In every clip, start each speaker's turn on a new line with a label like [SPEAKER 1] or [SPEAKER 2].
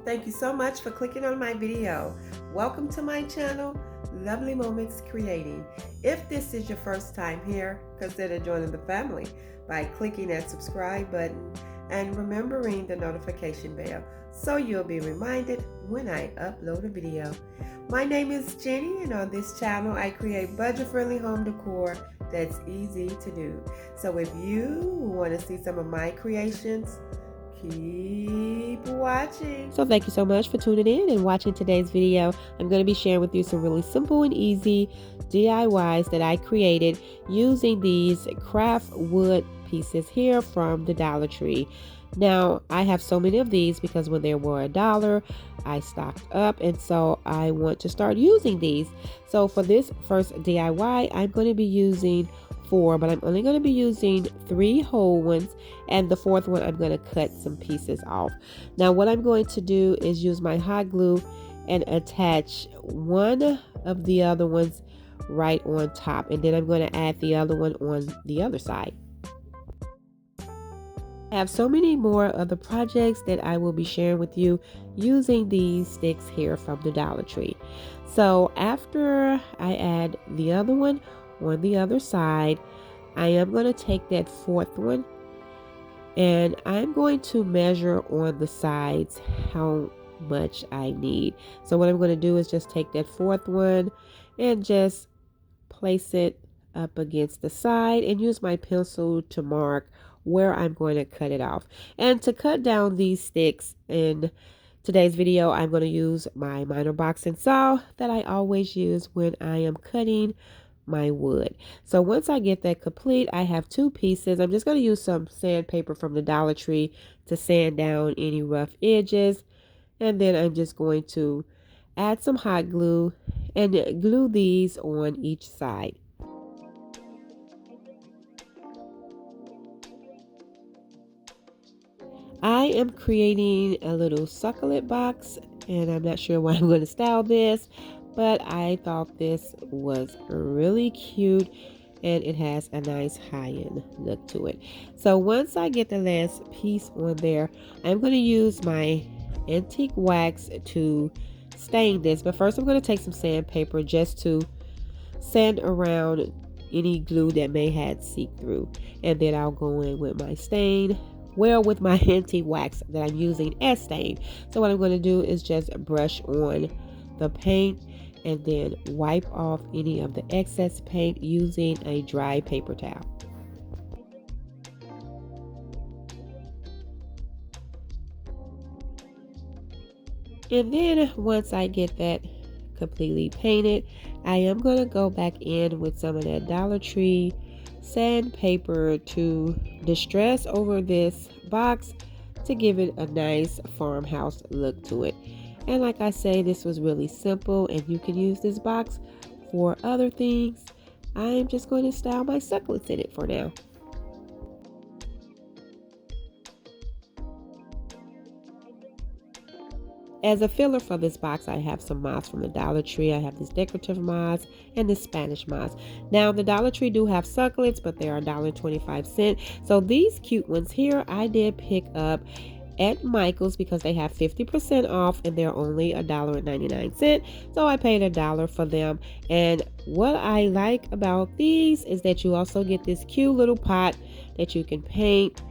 [SPEAKER 1] Thank you so much for clicking on my video. Welcome to my channel, Lovely Moments Creating. If this is your first time here, consider joining the family by clicking that subscribe button and remembering the notification bell so you'll be reminded when I upload a video. My name is Jenny, and on this channel I create budget-friendly home decor that's easy to do. So if you want to see some of my creations, keep watching. So thank you so much for tuning in and watching today's video. I'm going to be sharing with you some really simple and easy DIYs that I created using these craft wood pieces here from the Dollar Tree. Now, I have so many of these because when they were $1, I stocked up, and so I want to start using these. So for this first DIY, I'm going to be using 4, but I'm only going to be using 3 whole ones, and the 4th one I'm going to cut some pieces off. Now what I'm going to do is use my hot glue and attach one of the other ones right on top, and then I'm going to add the other one on the other side. I have so many more other projects that I will be sharing with you using these sticks here from the Dollar Tree. So after I add the other one on the other side, I am going to take that 4th one and I'm going to measure on the sides how much I need. So what I'm going to do is just take that 4th one and just place it up against the side and use my pencil to mark where I'm going to cut it off. And to cut down these sticks in today's video, I'm going to use my minor box and saw that I always use when I am cutting my wood. So once I get that complete, I have 2 pieces. I'm just going to use some sandpaper from the Dollar Tree to sand down any rough edges. And then I'm just going to add some hot glue and glue these on each side. I am creating a little succulent box, and I'm not sure what I'm going to style this, but I thought this was really cute and it has a nice high-end look to it. So once I get the last piece on there, I'm going to use my antique wax to stain this. But first I'm going to take some sandpaper just to sand around any glue that may have seeped through. And then I'll go in with my stain, with my antique wax that I'm using as stain. So what I'm going to do is just brush on the paint and then wipe off any of the excess paint using a dry paper towel. And then once I get that completely painted, I am going to go back in with some of that Dollar Tree sandpaper to distress over this box to give it a nice farmhouse look to it. And like I say, this was really simple and you can use this box for other things. I'm just going to style my succulents in it for now. As a filler for this box, I have some moss from the Dollar Tree. I have this decorative moss and this Spanish moss. Now, the Dollar Tree do have succulents, but they are $1.25. So these cute ones here, I did pick up at Michael's because they have 50% off and they're only $1.99. So I paid $1 for them. And what I like about these is that you also get this cute little pot that you can paint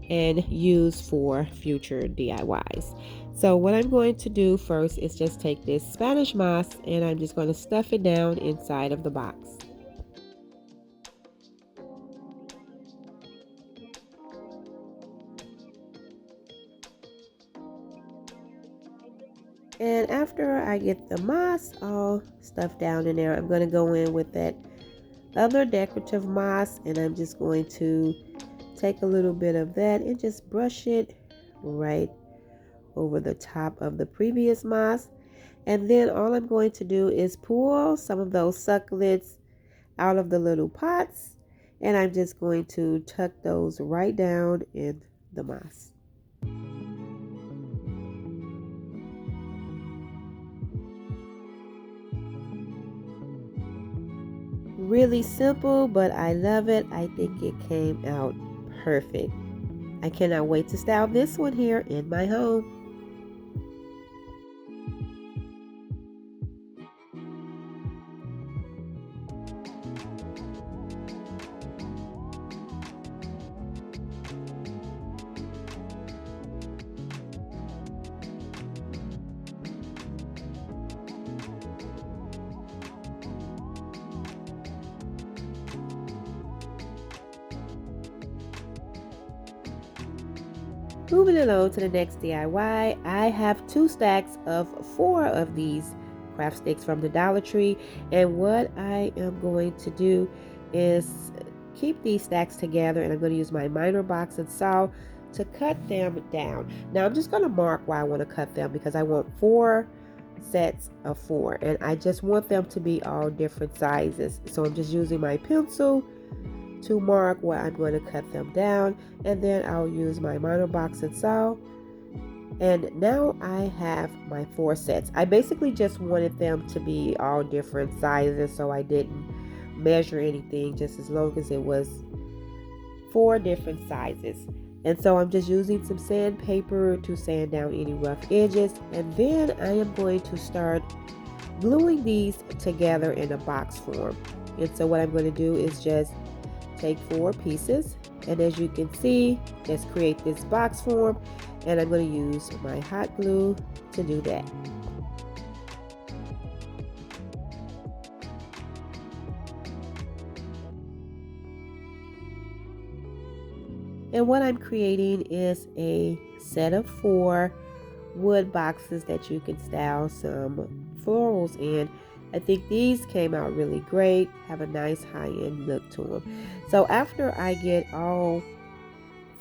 [SPEAKER 1] and use for future DIYs. So what I'm going to do first is just take this Spanish moss and I'm just going to stuff it down inside of the box. And after I get the moss all stuffed down in there, I'm going to go in with that other decorative moss and I'm just going to take a little bit of that and just brush it right over the top of the previous moss. And then all I'm going to do is pull some of those succulents out of the little pots and I'm just going to tuck those right down in the moss. Really simple, but I love it. I think it came out perfect. I cannot wait to style this one here in my home. Moving along to the next DIY, I have 2 stacks of 4 of these craft sticks from the Dollar Tree, and what I am going to do is keep these stacks together, and I'm going to use my miter box and saw to cut them down. Now I'm just going to mark why I want to cut them, because I want 4 sets of 4, and I just want them to be all different sizes. So I'm just using my pencil to mark where I'm going to cut them down, and then I'll use my miter box and saw. And now I have my 4 sets. I basically just wanted them to be all different sizes, so I didn't measure anything, just as long as it was 4 different sizes. And so I'm just using some sandpaper to sand down any rough edges, and then I am going to start gluing these together in a box form. And so what I'm going to do is just take 4 pieces, and as you can see, just create this box form, and I'm going to use my hot glue to do that. And what I'm creating is a set of 4 wood boxes that you can style some florals in. I think these came out really great, have a nice high-end look to them. So after I get all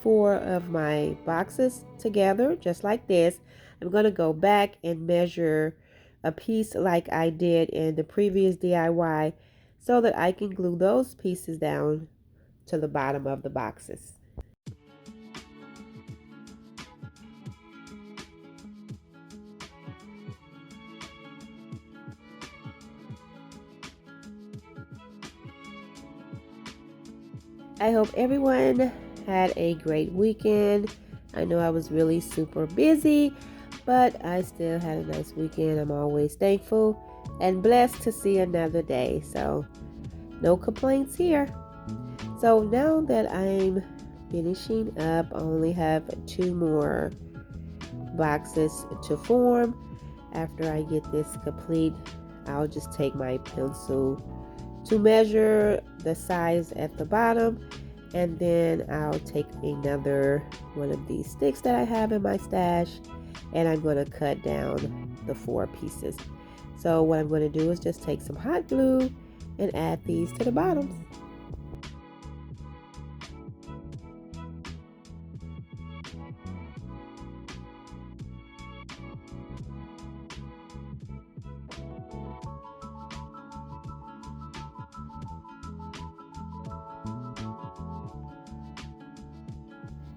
[SPEAKER 1] 4 of my boxes together, just like this, I'm going to go back and measure a piece like I did in the previous DIY so that I can glue those pieces down to the bottom of the boxes. I hope everyone had a great weekend. I know I was really super busy, but I still had a nice weekend. I'm always thankful and blessed to see another day. So no complaints here. So now that I'm finishing up, I only have 2 more boxes to form. After I get this complete, I'll just take my pencil to measure the size at the bottom, and then I'll take another one of these sticks that I have in my stash, and I'm going to cut down the 4 pieces. So what I'm going to do is just take some hot glue and add these to the bottoms.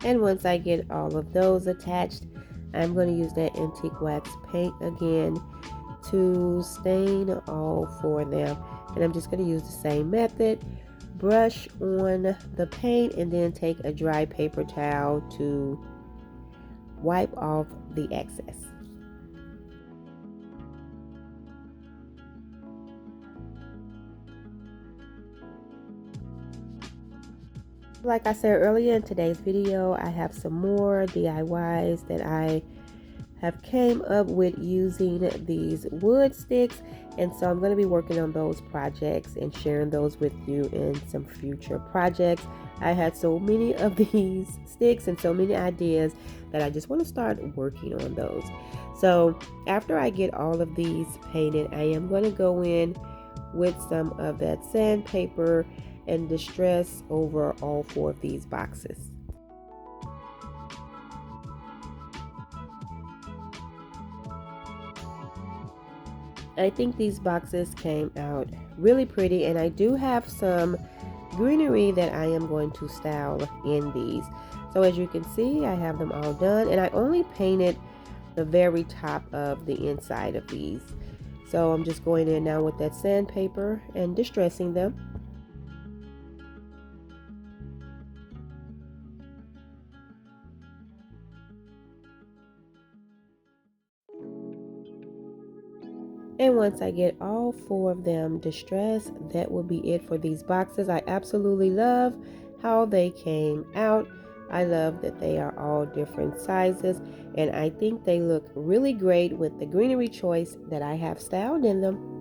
[SPEAKER 1] And once I get all of those attached, I'm going to use that antique wax paint again to stain all 4 of them. And I'm just going to use the same method. Brush on the paint and then take a dry paper towel to wipe off the excess. Like I said earlier in today's video, I have some more DIYs that I have came up with using these wood sticks, and so I'm going to be working on those projects and sharing those with you in some future projects. I had so many of these sticks and so many ideas that I just want to start working on those. So after I get all of these painted, I am going to go in with some of that sandpaper and distress over all 4 of these boxes. I think these boxes came out really pretty, and I do have some greenery that I am going to style in these. So as you can see, I have them all done, and I only painted the very top of the inside of these. So I'm just going in now with that sandpaper and distressing them. And once I get all 4 of them distressed, that will be it for these boxes. I absolutely love how they came out. I love that they are all different sizes, and I think they look really great with the greenery choice that I have styled in them.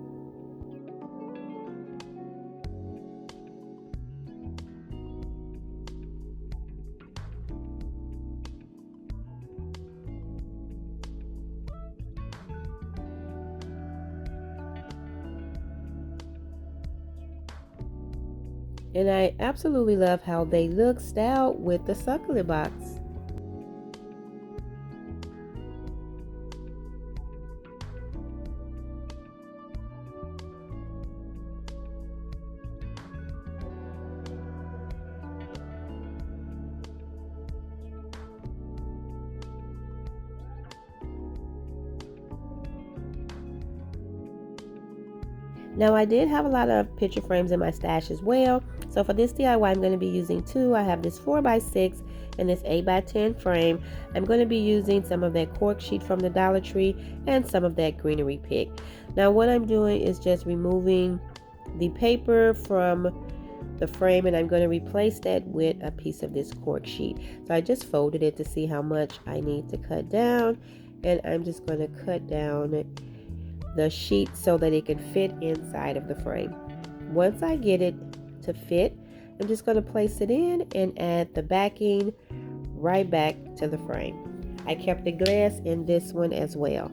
[SPEAKER 1] And I absolutely love how they look styled with the Succulent Box. Now I did have a lot of picture frames in my stash as well. So for this DIY I'm going to be using two. I have this 4x6 and this 8x10 frame. I'm going to be using some of that cork sheet from the Dollar Tree and some of that greenery pick. Now what I'm doing is just removing the paper from the frame, and I'm going to replace that with a piece of this cork sheet. So I just folded it to see how much I need to cut down, and I'm just going to cut down the sheet so that it can fit inside of the frame. Once I get it to fit, I'm just going to place it in and add the backing right back to the frame. I kept the glass in this one as well.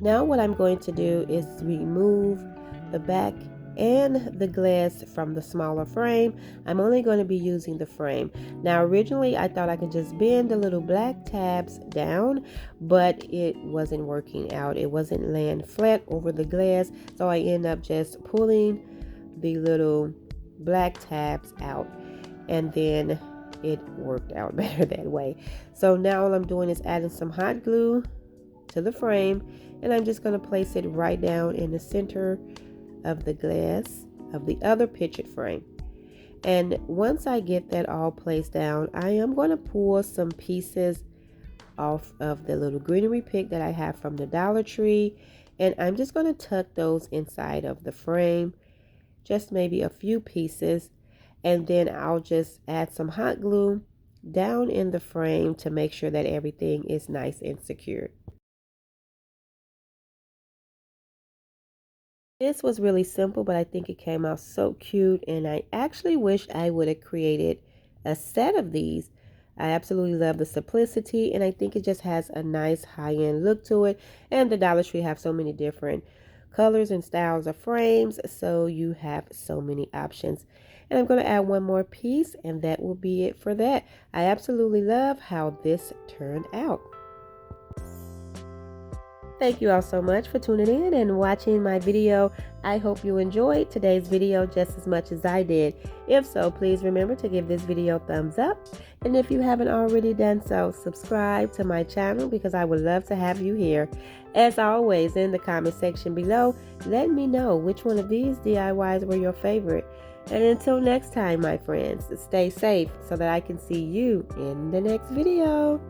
[SPEAKER 1] Now what I'm going to do is remove the back and the glass from the smaller frame. I'm only going to be using the frame. Now originally I thought I could just bend the little black tabs down, but it wasn't working out. It wasn't laying flat over the glass, so I end up just pulling the little black tabs out, and then it worked out better that way. So now all I'm doing is adding some hot glue to the frame, and I'm just going to place it right down in the center of the glass of the other pictured frame. And once I get that all placed down, I am going to pull some pieces off of the little greenery pick that I have from the Dollar Tree, and I'm just going to tuck those inside of the frame, just maybe a few pieces, and then I'll just add some hot glue down in the frame to make sure that everything is nice and secured. This was really simple, but I think it came out so cute, and I actually wish I would have created a set of these. I absolutely love the simplicity, and I think it just has a nice high-end look to it. And the Dollar Tree have so many different colors and styles of frames, so you have so many options. And I'm going to add one more piece, and that will be it for that. I absolutely love how this turned out. Thank you all so much for tuning in and watching my video. I hope you enjoyed today's video just as much as I did. If so, please remember to give this video a thumbs up. And if you haven't already done so, subscribe to my channel because I would love to have you here. As always, in the comment section below, let me know which one of these DIYs were your favorite. And until next time, my friends, stay safe so that I can see you in the next video.